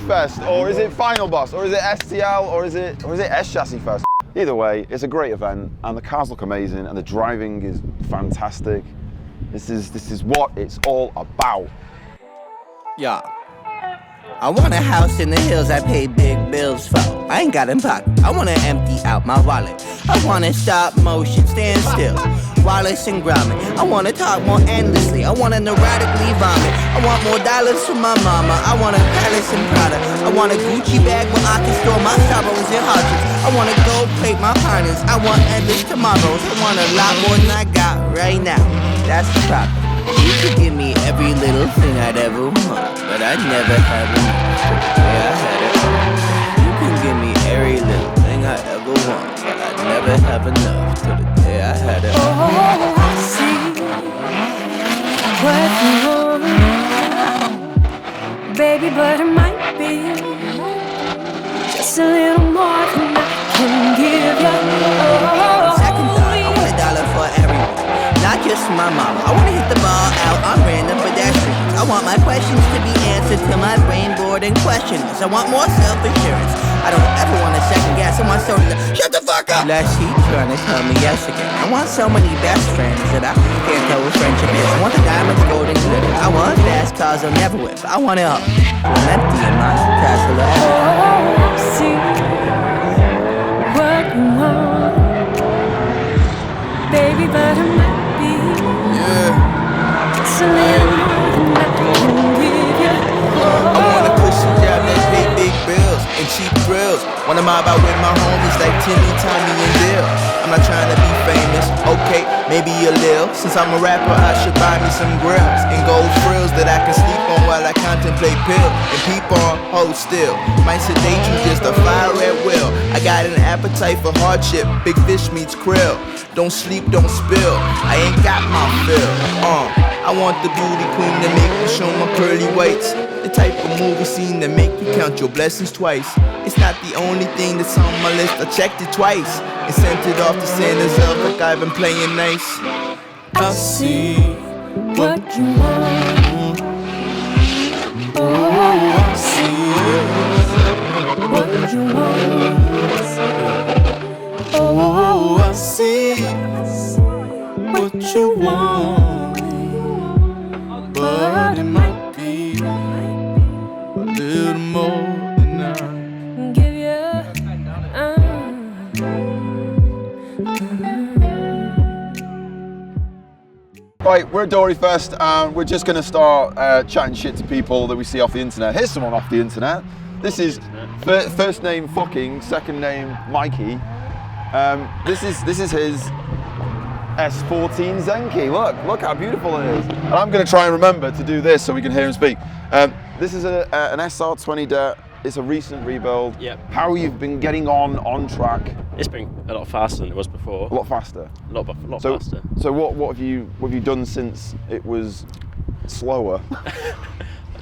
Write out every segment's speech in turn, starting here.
Dorifest, or is it Final Boss, or is it STL, or is it S Chassis Fest? Either way, it's a great event, and the cars look amazing, and the driving is fantastic. This is what it's all about. Yeah. I want a house in the hills I pay big bills for. I ain't got in pocket. I wanna empty out my wallet. I wanna stop motion, stand still. Wallace and Gromit. I wanna talk more endlessly. I wanna neurotically vomit. I want more dollars from my mama. I want a palace and Prada. I want a Gucci bag where I can store my sorrows and hardships. I wanna gold plate my partners. I want endless tomorrows. I want a lot more than I got right now. That's the problem. You could give me every little thing I'd ever want, but I'd never have enough. Yeah, I had it. You can give me every little thing I ever want, but I'd never have enough till the day I had it. Oh, I see what you want, baby, but it might be just a little more than I can give you. Oh, second thought, I want $1 for everyone. Not just my mama. I wanna hit the ball out on random pedestrians. I want my questions to be answered till my brain bored and questionless. I want more self-assurance. I don't ever want to second guess. I want someone to shut the fuck up. Last he trying to tell me yes again. I want so many best friends that I can't tell what friendship is. I want the diamonds, gold, and glitter. I want fast cars I'll never whip. I want it all. I'm empty in my castle of heaven. oh, see what you want, baby, but it might be just a little more than I can give you. I want a cushy job that pay big bills and cheap grills. Wanna mob out with my homies like Timmy, Tommy, and Bill. I'm not trying to be famous, okay, maybe a little. Since I'm a rapper, I should buy me some grills and gold frills that I can sleep on while I contemplate pill and peep on, hold still. Might sedate you just a fire at will. I got an appetite for hardship, big fish meets krill. Don't sleep, don't spill, I ain't got my fill. I want the beauty queen to make me show my pearly whites. The type of movie scene that make you count your blessings twice. It's not the only thing that's on my list, I checked it twice and sent it off to Santa's up like I've been playing nice. I see what you want. Oh, I see what you want. Oh, I see what you want, but it might be a little more than I can give you. Right, we're at Dorifest, and we're just going to start chatting shit to people that we see off the internet. Here's someone off the internet. This is first name fucking, second name Mikey. This is his S14 Zenki. Look how beautiful it is. And I'm going to try and remember to do this so we can hear him speak. This is an SR20 Det. It's a recent rebuild. Yep. How you've been getting on track? It's been a lot faster than it was before. A lot faster. A lot faster. So what have you done since it was slower? I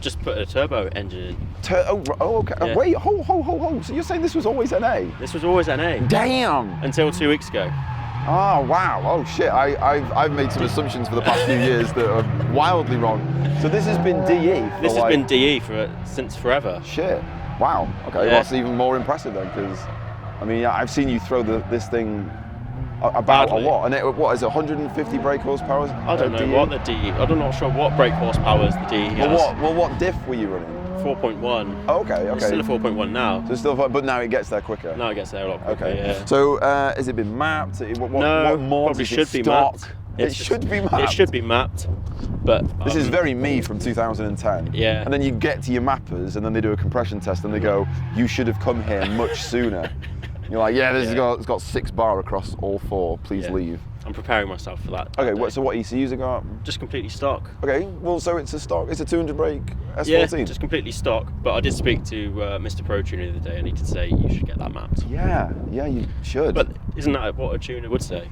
just put a turbo engine in. Okay. Yeah. Wait, hold. So you're saying this was always NA? This was always NA. Damn. Until 2 weeks ago. Oh wow! Oh shit! I've made some assumptions for the past few years that are wildly wrong. So this has been DE. This has been DE since forever. Shit! Wow. Okay, Yeah. well, that's even more impressive then, because I mean, I've seen you throw this thing about Badly. a lot. And what is it? 150 brake horsepower? I don't know what the DE. I'm not sure what brake horsepower the DE has. What diff were you running? 4.1. Oh, okay. It's still a 4.1 now. So still, but now it gets there quicker. Now it gets there a lot quicker. Okay. Yeah. So has it been mapped? What No, mods probably is it should be stock? mapped. It should be mapped. It should be mapped, but This is very me from 2010. Yeah. And then you get to your mappers, and then they do a compression test, and they go, "You should have come here much sooner." You're like, "Yeah, it's got 6 bar across all 4. Please leave." I'm preparing myself for that. Okay. So what ECUs have got? Just completely stock. Okay. Well, so it's a stock. It's a 200 brake S14. Yeah, just completely stock. But I did speak to Mr. Pro Tuner the other day, and he did say you should get that mapped. Yeah, you should. But isn't that what a tuner would say?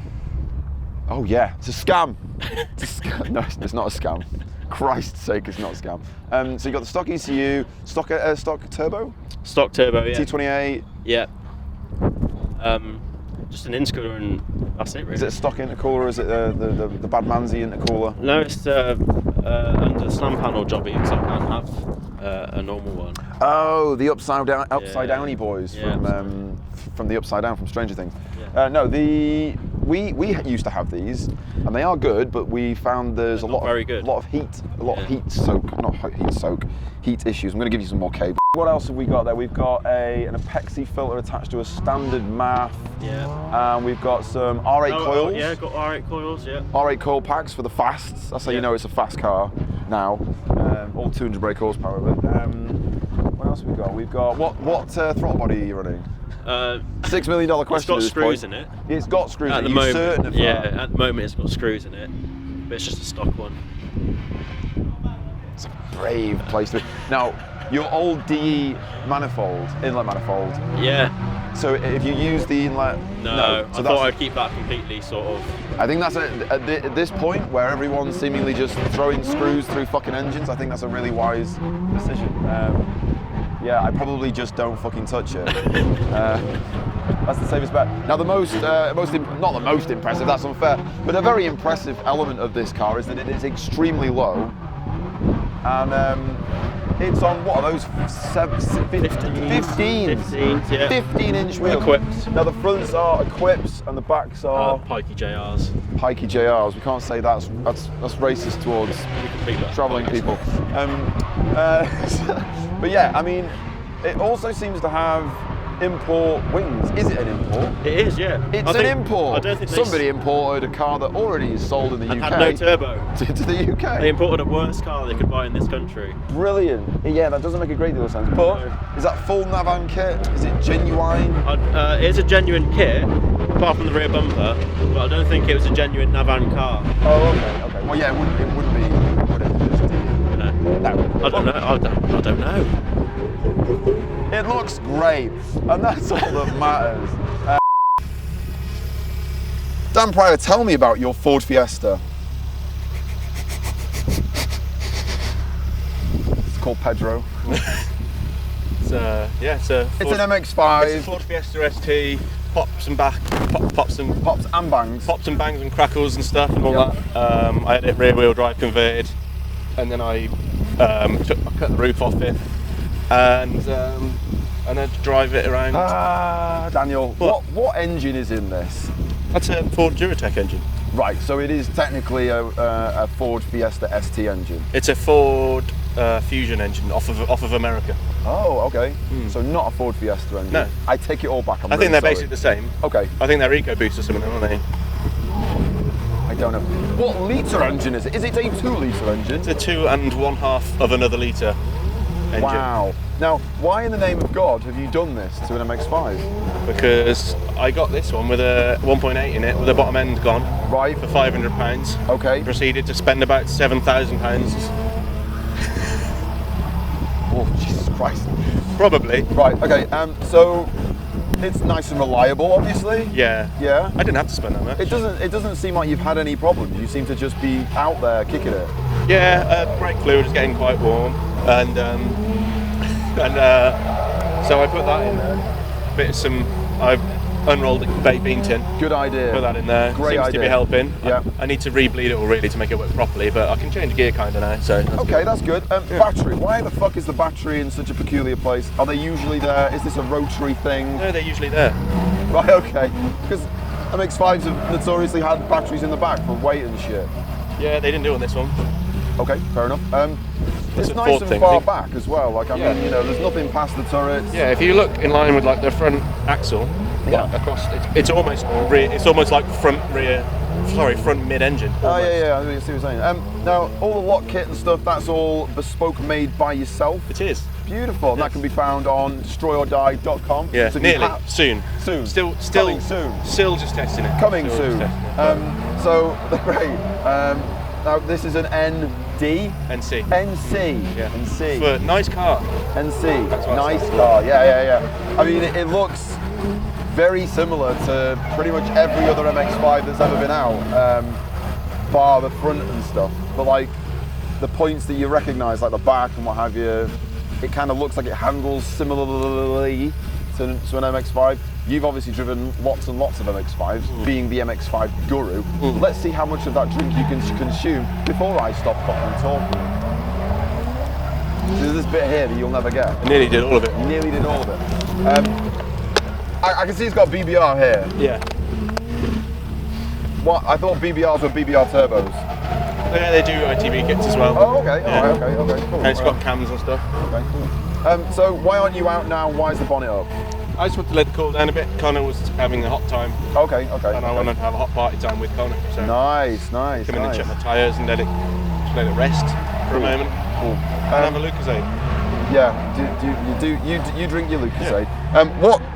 Oh yeah, it's a scam. It's a scam. No, it's not a scam. Christ's sake, it's not a scam. So you got the stock ECU, stock turbo, Stock turbo, yeah. T28. Yeah. Just an intercooler, and that's it really. Is it a stock intercooler, or is it the Bad Manzi intercooler? No, it's under the slam panel jobby, because I can't have a normal one. Oh, the upside downy boys from the Upside Down from Stranger Things. Yeah. No, we used to have these, and they are good, but we found there's a lot of heat issues. I'm going to give you some more cable. What else have we got there? We've got an epoxy filter attached to a standard MAF. Yeah. And we've got some R8 coils. Yeah, got R8 coils. Yeah. R8 coil packs for the fasts. That's how you know it's a fast car now. All 200 brake horsepower of it. What else have we got? We've got what throttle body are you running? $6 million question. It's got screws in it. It's got screws at in it. the moment. Certain of that? Yeah, at the moment it's got screws in it, but it's just a stock one. It's a brave place to be. Now, your old DE manifold, inlet manifold. Yeah. So if you use the inlet, no. So I thought I'd keep that completely sort of. I think that's at this point where everyone's seemingly just throwing screws through fucking engines. I think that's a really wise decision. Yeah, I probably just don't fucking touch it. That's the safest bet. Now, not the most impressive, that's unfair, but a very impressive element of this car is that it is extremely low. And it's on, what are those, 15-inch wheels. Equipped. Now, the fronts are equipped and the backs are... Pikey JRs. Pikey JRs. We can't say that's racist towards travelling people. But yeah, I mean, it also seems to have import wings. Is it an import? It is, yeah. It's an import. I don't think somebody imported a car that already is sold in the UK. Had no turbo. To the UK. They imported a worse car they could buy in this country. Brilliant. Yeah, that doesn't make a great deal of sense. But is that full Navan kit? Is it genuine? It is a genuine kit, apart from the rear bumper, but I don't think it was a genuine Navan car. Oh, okay. Well, yeah, it wouldn't be. Would it? Just, no. I don't know. I don't know. It looks great, and that's all that matters. Dan Pryor, tell me about your Ford Fiesta. It's called Pedro. It's an MX-5. It's a Ford Fiesta ST. Pops and bangs and crackles and stuff and all that. I had it rear-wheel drive converted, and then I cut the roof off it, and then drive it around. Daniel, what engine is in this? That's a Ford Duratec engine. Right, so it is technically a Ford Fiesta ST engine. It's a Ford Fusion engine off of America. Oh, okay. So not a Ford Fiesta engine. No. I take it all back. I think they're basically the same. Okay. I think they're EcoBoost or something, aren't they? I don't know. What litre engine is it? Is it a 2-litre engine? It's a 2 1/2 of another litre engine. Wow. Now, why in the name of God have you done this to an MX-5? Because I got this one with a 1.8 in it, with the bottom end gone. Right. For £500. Okay. Proceeded to spend about £7,000. Oh, Jesus Christ. Probably. Right, okay, so it's nice and reliable, obviously. Yeah. Yeah? I didn't have to spend that much. It doesn't seem like you've had any problems. You seem to just be out there kicking it. Yeah, brake fluid is getting quite warm, and so I put that in there. I've unrolled the baked bean tin. Good idea. Put that in there. Great Seems idea. to be helping. Yeah. I need to re-bleed it all really to make it work properly, but I can change gear kind of now. So. Okay, that's good. Battery. Why the fuck is the battery in such a peculiar place? Are they usually there? Is this a rotary thing? No, they're usually there. Right. Okay. Because MX-5s have notoriously had batteries in the back for weight and shit. Yeah, they didn't do it on this one. Okay, fair enough. It's a nice Ford and thing, far I think. back as well. Like, I mean, you know, there's nothing past the turrets. Yeah, if you look in line with like the front axle, Yeah. across, it's almost rear. It's almost like front mid-engine. Oh yeah, I see what you're saying. Now, all the lock kit and stuff, that's all bespoke made by yourself. It is. Beautiful. And that can be found on destroyorDie.com. Yeah, So if you nearly. have- Soon. Soon. Still Coming soon. Still just testing it. Coming Still soon. just testing it. So great. Now this is an ND. NC. NC. Yeah. NC. For nice car. NC. That's what I Nice said. car. Yeah. I mean, it looks very similar to pretty much every other MX-5 that's ever been out, bar the front and stuff. But like the points that you recognise, like the back and what have you, it kind of looks like it handles similarly to an MX-5. You've obviously driven lots and lots of MX-5s, being the MX-5 guru. Let's see how much of that drink you can consume before I stop fucking talking. There's this bit here that you'll never get. I nearly did all of it. You nearly did all of it. I can see it's got BBR here. Yeah. What? I thought BBRs were BBR turbos. Yeah, they do ITB kits as well. Oh, okay. Yeah. All right, okay, cool. And it's got cams and stuff. Okay, cool. So why aren't you out now? Why is the bonnet up? I just wanted to let it cool down a bit. Connor was having a hot time. Okay. And I wanted to have a hot party time with Connor. So Nice. come in and check my tyres and let it rest for a moment. Cool. And have a Lucozade. Yeah. You drink your Lucozade.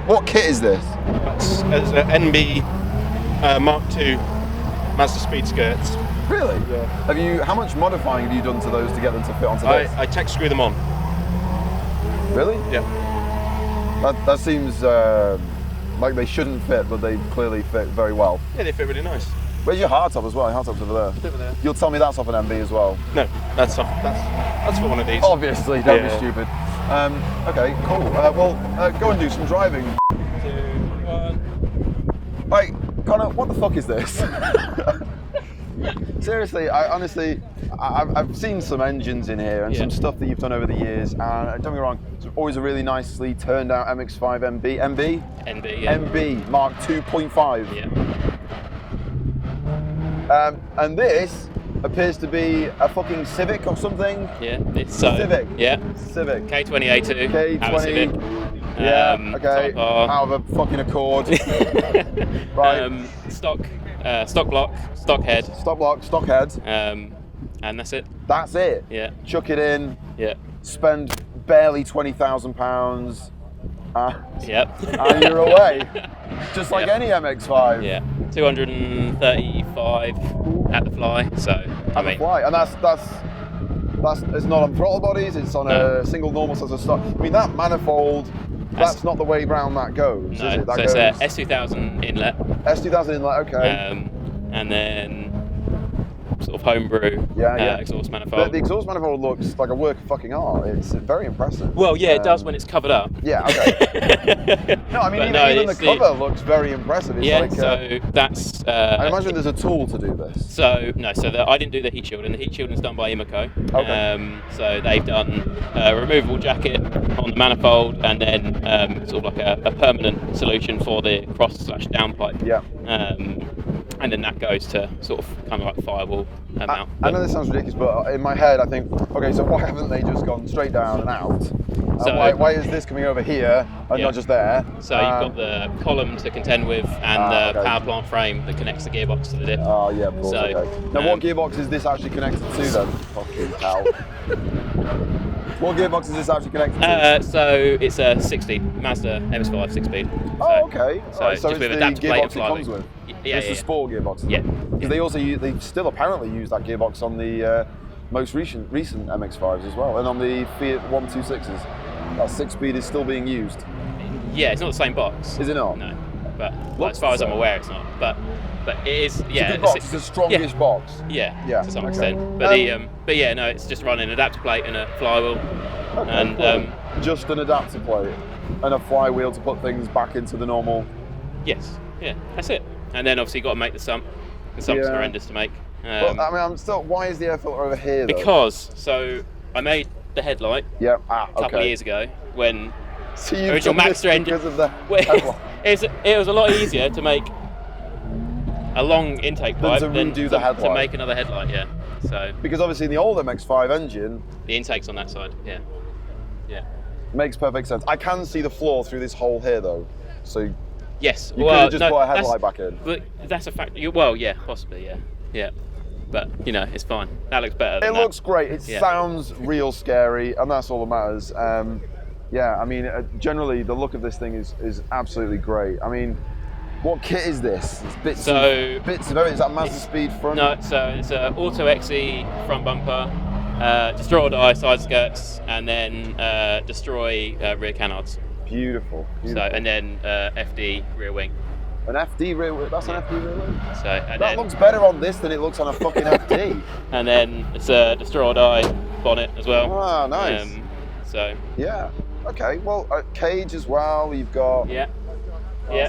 What kit is this? That's an NB Mark II Mazda Speed skirts. Really? Yeah. How much modifying have you done to those to get them to fit onto this? I tech screw them on. Really? Yeah. That seems like they shouldn't fit, but they clearly fit very well. Yeah, they fit really nice. Where's your hardtop as well? Your hardtop's over there. Over there. You'll tell me that's off an MB as well. No, that's for one of these. Obviously, don't be stupid. Okay, cool. Go and do some driving. 2, 1. Right, Connor, what the fuck is this? Seriously, I've seen some engines in here and some stuff that you've done over the years, and don't get me wrong, it's always a really nicely turned out MX-5 MB. MB Mark 2.5. Yeah. And this appears to be a fucking Civic or something. Yeah, it's Civic. Yeah. Civic. K20A2. K20. Civic. Yeah. Okay. Out of a fucking Accord. Right. Stock block, stock head. Stock block, stock head. And that's it. That's it. Yeah. Chuck it in. Yeah. Spend barely £20,000. Yep. And you're away. Just like any MX-5. Yeah. 235 at the fly. So At the fly, and that's it's not on throttle bodies. It's on a single normal sort of stuff. I mean that manifold. That's not the way round that goes, no, is it? That so goes it's a S2000 inlet. S2000 inlet, okay. And then sort of homebrew exhaust manifold. The exhaust manifold looks like a work of fucking art. It's very impressive. Well, yeah, it does when it's covered up. Yeah, okay. No, I mean, even the cover looks very impressive. It's so that's... I imagine there's a tool to do this. So, no, I didn't do the heat shield, and the heat shielding is done by Imeco. Okay. So they've done a removable jacket on the manifold, and then sort of like a permanent solution for the cross/downpipe. Yeah. And then that goes to sort of kind of like firewall mount. I know this sounds ridiculous, but in my head I think, okay, so why haven't they just gone straight down and out? Why is this coming over here and not just there? So you've got the column to contend with and the power plant frame that connects the gearbox to the diff. Oh yeah, of course. So, okay. Now what gearbox is this actually connected to then? Fucking hell. What gearbox is this actually connected to? So it's a 6-speed Mazda MX-5 6-speed. Oh, okay. So it's just with the adapter plate and gearbox it comes flywheel. with. Yeah, It's the sport gearbox. Yeah. Because they still apparently use that gearbox on the most recent MX-5s as well, and on the Fiat 126s. That 6-speed is still being used. Yeah, it's not the same box. Is it not? No. But as far as I'm aware, it's not. But it is. Yeah. It's a good box. It's the strongest box. Yeah. To some extent. But no, it's just running an adapter plate and a flywheel. Okay, and just an adapter plate and a flywheel to put things back into the normal. Yes. Yeah. That's it. And then obviously you've got to make the sump. The sump's horrendous to make. But I mean, I'm still. Why is the air filter over here? Though? Because I made the headlight. Yeah. A couple of years ago when so original Maxter engine. Because of the it was a lot easier to make a long intake pipe than to make another headlight. Yeah. So because obviously in the old MX-5 engine, the intake's on that side. Yeah. Yeah. Makes perfect sense. I can see the floor through this hole here though. So yes. You could have just put a headlight back in. But that's a fact. Well, yeah, possibly. Yeah. Yeah. But it's fine. That looks better than It looks great. It sounds real scary, and that's all that matters. I mean, generally the look of this thing is absolutely great. I mean, what kit is this? It's bits of it. Is that Mazda Speed front? No, so it's a Auto XE front bumper, destroy or die side skirts, and then destroy rear canards. Beautiful. So and then FD rear wing. An FD rear wing? That's an FD rear wing? That looks better on this than it looks on a fucking FD. And then it's a destroy or die bonnet as well. Ah, nice. Yeah. Okay. Well, cage as well. You've got. Yeah.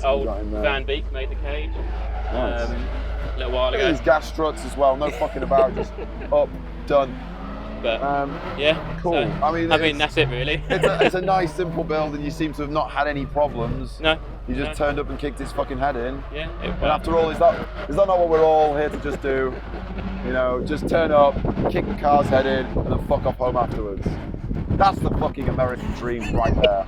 Old Van Beek made the cage. Nice. A little while ago. These gas struts as well. No fucking about. Just up, done. But yeah, cool. So, I mean, that's it really. it's a nice simple build, and you seem to have not had any problems. No. You just turned up and kicked his fucking head in. Yeah. And after all, is that not what we're all here to just do? You know, just turn up, kick the car's head in, and then fuck off home afterwards. That's the fucking American dream right there.